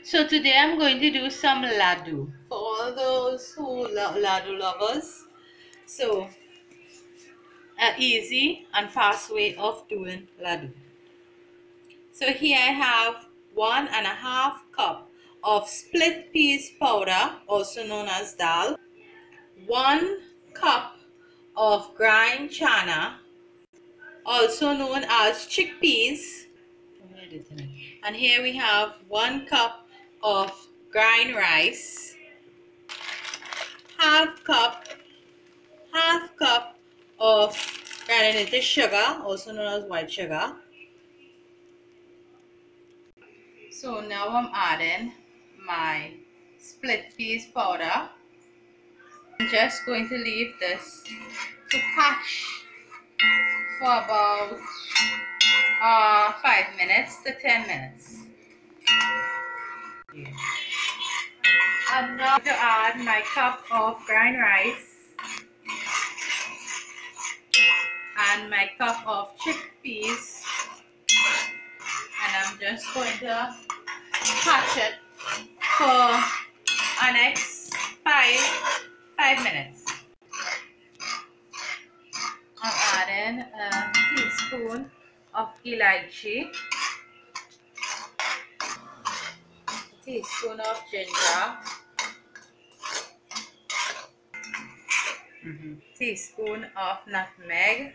So today I'm going to do some laddu for all those who laddu lovers. So an easy and fast way of doing laddu. So here I have 1.5 cup of split peas powder, also known as dal, 1 cup of grind chana, also known as chickpeas, and here we have 1 cup of grind rice, half cup of granulated sugar, also known as white sugar. So now I'm adding my split peas powder. I'm just going to leave this to patch for about 5 minutes to 10 minutes. I'm now going to add my cup of grind rice and my cup of chickpeas, and I'm just going to patch it for the next 5 minutes. I'm adding a teaspoon of elaichi, a teaspoon of ginger, teaspoon of nutmeg,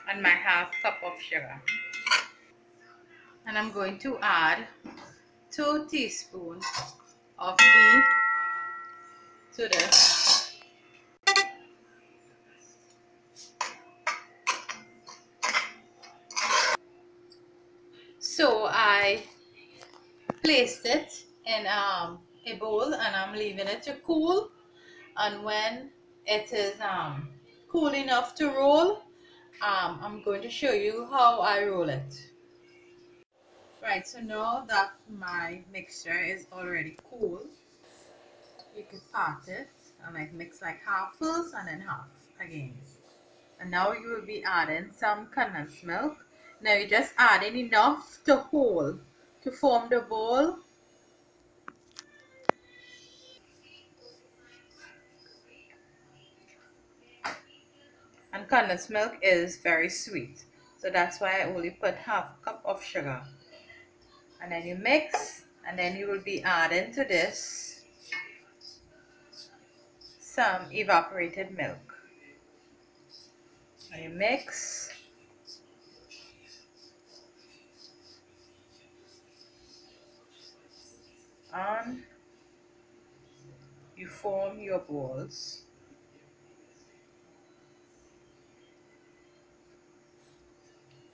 and my half cup of sugar. And I'm going to add 2 teaspoons of ghee to this. So I placed it in a bowl and I'm leaving it to cool, and when it is cool enough to roll, I'm going to show you how I roll it. Right, so now that my mixture is already cool, you can part it and like mix like half first and then half again. And now you will be adding some condensed milk. Now you're just adding enough to hold, to form the ball. And condensed milk is very sweet, so that's why I only put half a cup of sugar. And then you mix, and then you will be adding to this some evaporated milk. And you mix, and you form your balls.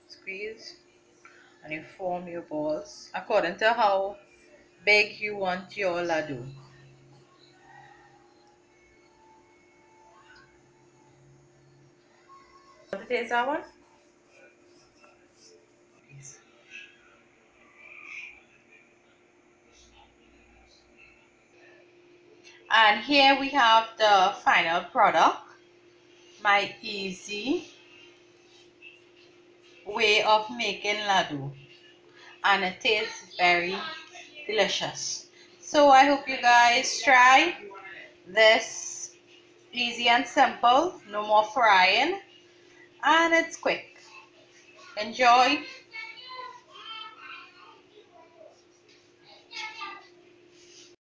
Squeeze, and you form your balls according to how big you want your laddu. Want to taste that one? And here we have the final product, my easy way of making laddu, and it tastes very delicious. So I hope you guys try this. Easy and simple, no more frying, and it's quick. Enjoy.